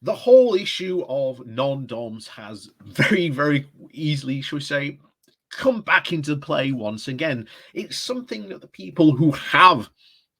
the whole issue of non-doms has very, very easily, shall we say, come back into play once again. It's something that the people who have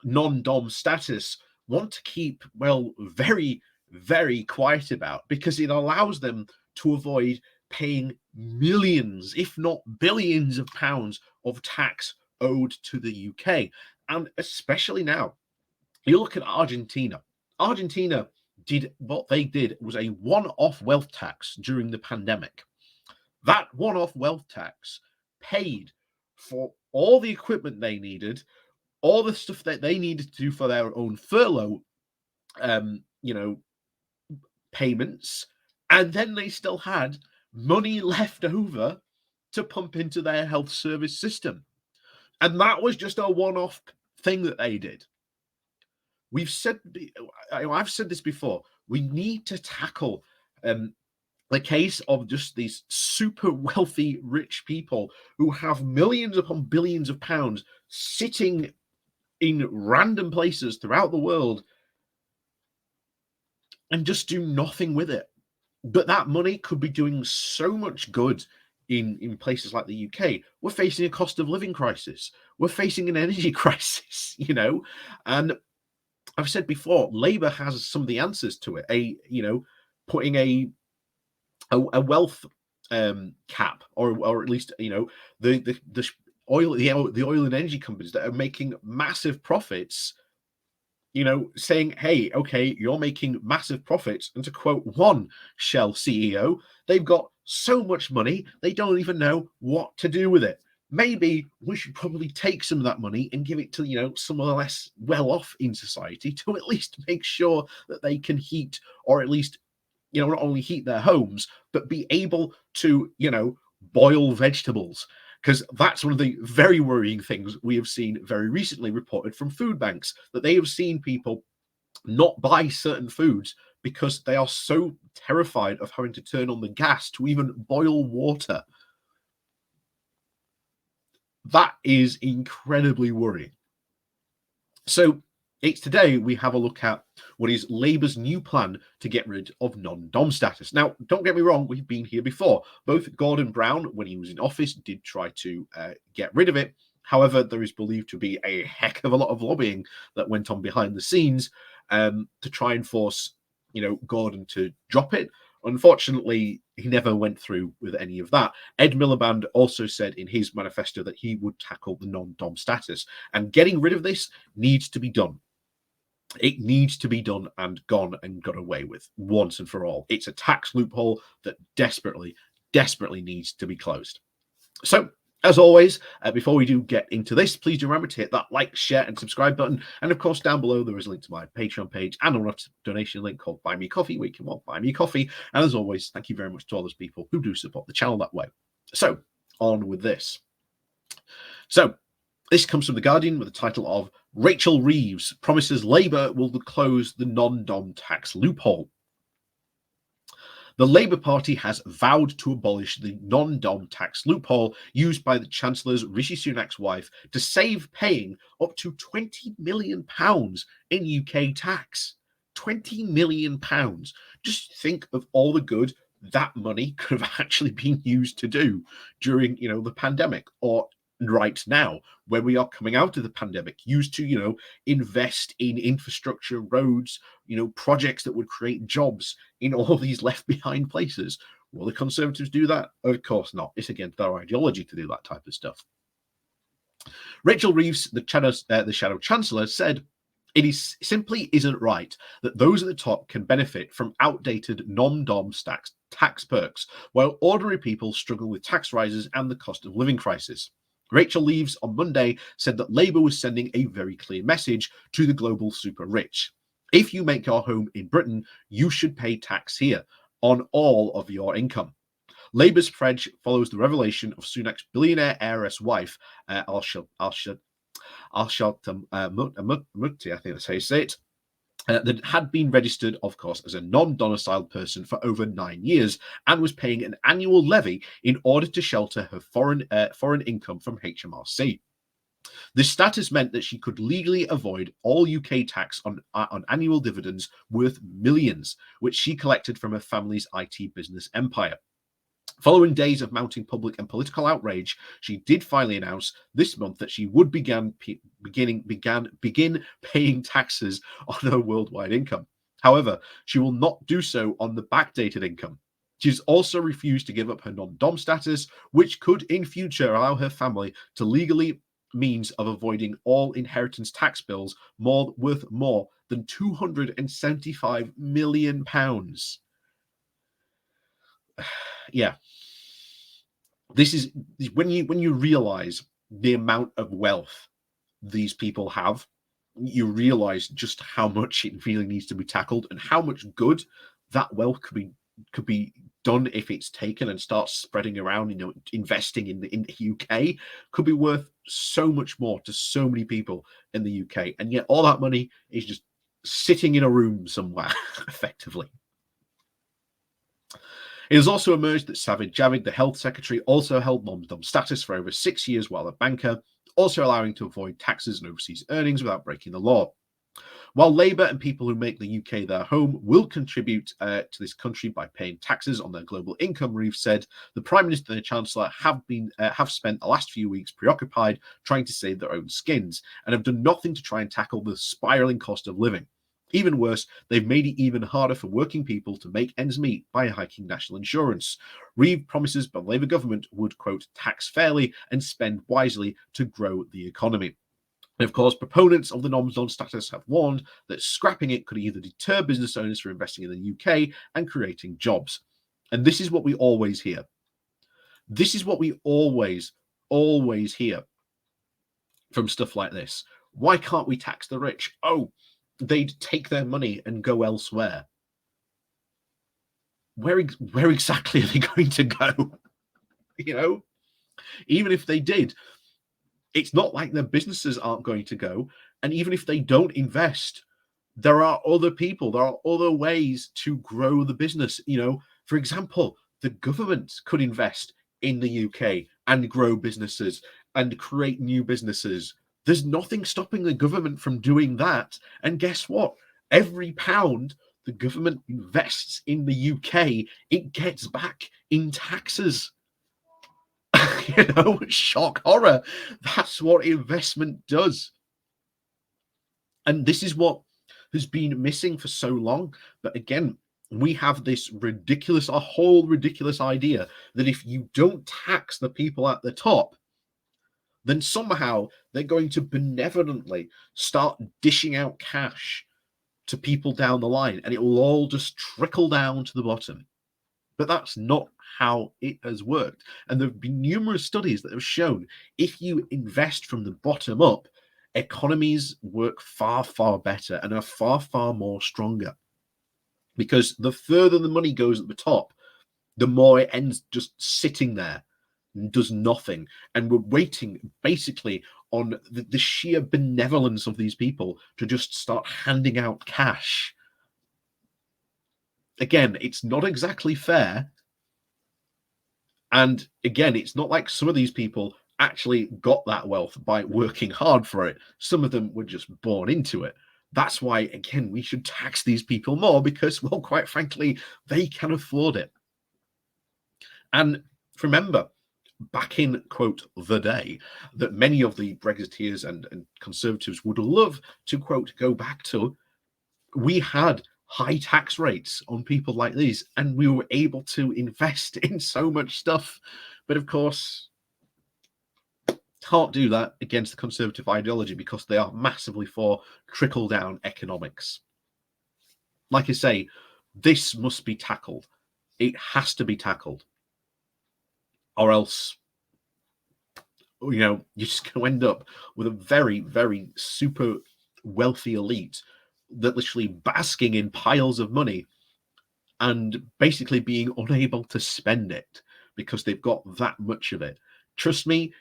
non-dom status want to keep, well, very, very quiet about, because it allows them to avoid paying millions, if not billions of pounds of tax owed to the UK. And especially now, you look at Argentina. Argentina did what they did was a one-off wealth tax during the pandemic. That one-off wealth tax paid for all the equipment they needed, all the stuff that they needed to do for their own furlough, you know, payments, and then they still had money left over to pump into their health service system. And that was just a one-off thing that they did. I've said this before. We need to tackle the case of just these super wealthy, rich people who have millions upon billions of pounds sitting in random places throughout the world and just do nothing with it. But that money could be doing so much good in places like the UK. We're facing a cost of living crisis. We're facing an energy crisis, and I've said before, Labour has some of the answers to it. Putting a wealth cap, or at least the oil and energy companies that are making massive profits. Saying, hey, okay, you're making massive profits. And to quote one Shell CEO, they've got so much money, they don't even know what to do with it. Maybe we should probably take some of that money and give it to, some of the less well-off in society, to at least make sure that they can heat, or at least, not only heat their homes, but be able to, boil vegetables. Because that's one of the very worrying things we have seen very recently reported from food banks, that they have seen people not buy certain foods because they are so terrified of having to turn on the gas to even boil water. That is incredibly worrying. So it's today we have a look at what is Labour's new plan to get rid of non-dom status. Now, don't get me wrong, we've been here before. Both Gordon Brown, when he was in office, did try to get rid of it. However, there is believed to be a heck of a lot of lobbying that went on behind the scenes to try and force, Gordon to drop it. Unfortunately, he never went through with any of that. Ed Miliband also said in his manifesto that he would tackle the non-dom status, and getting rid of this needs to be done. It needs to be done and gone and got away with once and for all. It's a tax loophole that desperately, desperately needs to be closed. So, as always, before we do get into this, please do remember to hit that like, share, and subscribe button. And of course, down below, there is a link to my Patreon page and a donation link called Buy Me Coffee, where you can buy me coffee. And as always, thank you very much to all those people who do support the channel that way. So, on with this. So, this comes from The Guardian with the title of Rachel Reeves promises Labour will close the non-dom tax loophole. The Labour Party has vowed to abolish the non-dom tax loophole used by the Chancellor's Rishi Sunak's wife to save paying up to £20 million in UK tax. £20 million. Just think of all the good that money could have actually been used to do during, the pandemic, or right now, where we are coming out of the pandemic, used to, invest in infrastructure, roads, projects that would create jobs in all these left behind places. Will the Conservatives do that? Of course not. It's against our ideology to do that type of stuff. Rachel Reeves, the Shadow Chancellor, said, "It simply isn't right that those at the top can benefit from outdated non-dom tax perks, while ordinary people struggle with tax rises and the cost of living crisis." Rachel Reeves on Monday said that Labour was sending a very clear message to the global super rich. If you make your home in Britain, you should pay tax here on all of your income. Labour's pledge follows the revelation of Sunak's billionaire heiress wife, Al-Shalt Mukti, I think that's how you say it, that had been registered, of course, as a non-domiciled person for over 9 years and was paying an annual levy in order to shelter her foreign income from HMRC. This status meant that she could legally avoid all UK tax on annual dividends worth millions, which she collected from her family's IT business empire. Following days of mounting public and political outrage, she did finally announce this month that she would begin paying taxes on her worldwide income. However, she will not do so on the backdated income. She's also refused to give up her non-dom status, which could in future allow her family to legally means of avoiding all inheritance tax bills worth more than £275 million. Yeah. This is when you realize the amount of wealth these people have, you realize just how much it really needs to be tackled and how much good that wealth could be done if it's taken and starts spreading around. Investing in the UK could be worth so much more to so many people in the UK, and yet all that money is just sitting in a room somewhere effectively. It has also emerged that Sajid Javid, the health secretary, also held non-dom status for over 6 years while a banker, also allowing to avoid taxes and overseas earnings without breaking the law. While Labour and people who make the UK their home will contribute to this country by paying taxes on their global income, Reeves said, the Prime Minister and the Chancellor have spent the last few weeks preoccupied trying to save their own skins and have done nothing to try and tackle the spiralling cost of living. Even worse, they've made it even harder for working people to make ends meet by hiking national insurance. Reeves promises the Labour government would, quote, tax fairly and spend wisely to grow the economy. And of course, proponents of the non-dom status have warned that scrapping it could either deter business owners from investing in the UK and creating jobs. And this is what we always hear. This is what we always hear from stuff like this. Why can't we tax the rich? Oh, they'd take their money and go elsewhere. Where exactly are they going to go? Even if they did, it's not like their businesses aren't going to go. And even if they don't invest, there are other people, there are other ways to grow the business. For example, the government could invest in the UK and grow businesses and create new businesses. There's nothing stopping the government from doing that. And guess what? Every pound the government invests in the UK, it gets back in taxes. Shock horror. That's what investment does. And this is what has been missing for so long. But again, we have this whole ridiculous idea that if you don't tax the people at the top, then somehow they're going to benevolently start dishing out cash to people down the line, and it will all just trickle down to the bottom. But that's not how it has worked. And there have been numerous studies that have shown if you invest from the bottom up, economies work far, far better and are far, far more stronger. Because the further the money goes at the top, the more it ends just sitting there and does nothing. And we're waiting basically on the sheer benevolence of these people to just start handing out cash. Again, it's not exactly fair. And again, it's not like some of these people actually got that wealth by working hard for it. Some of them were just born into it. That's why, again, we should tax these people more because, well, quite frankly, they can afford it. And remember, back in, quote, the day that many of the Brexiteers and Conservatives would love to, quote, go back to, we had high tax rates on people like these, and we were able to invest in so much stuff. But of course, can't do that against the Conservative ideology because they are massively for trickle-down economics. Like I say, this must be tackled. It has to be tackled. Or else, you're just going to end up with a very, very super wealthy elite that literally basking in piles of money and basically being unable to spend it because they've got that much of it. Trust me,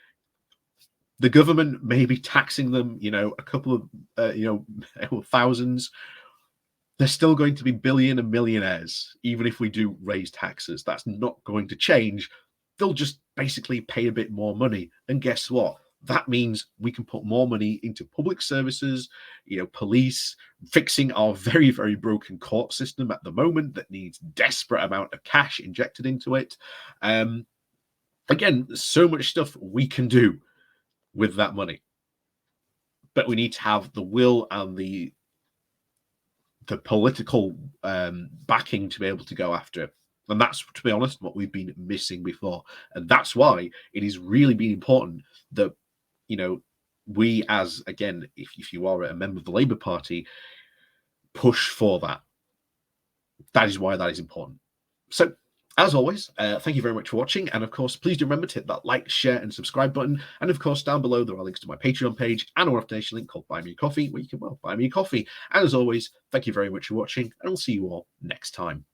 the government may be taxing them, a couple of thousands. They're still going to be billion and millionaires, even if we do raise taxes. That's not going to change. They'll just basically pay a bit more money. And guess what? that means we can put more money into public services, police, fixing our very, very broken court system at the moment that needs desperate amount of cash injected into it. Again, so much stuff we can do with that money, but we need to have the will and the political backing to be able to go after it. And that's, to be honest, what we've been missing before. And that's why it is really been important that, we as, again, if you are a member of the Labour Party, push for that. That is why that is important. So, as always, thank you very much for watching. And of course, please do remember to hit that like, share, and subscribe button. And of course, down below, there are links to my Patreon page and a one-off link called Buy Me a Coffee, where you can, buy me a coffee. And as always, thank you very much for watching, and I'll see you all next time.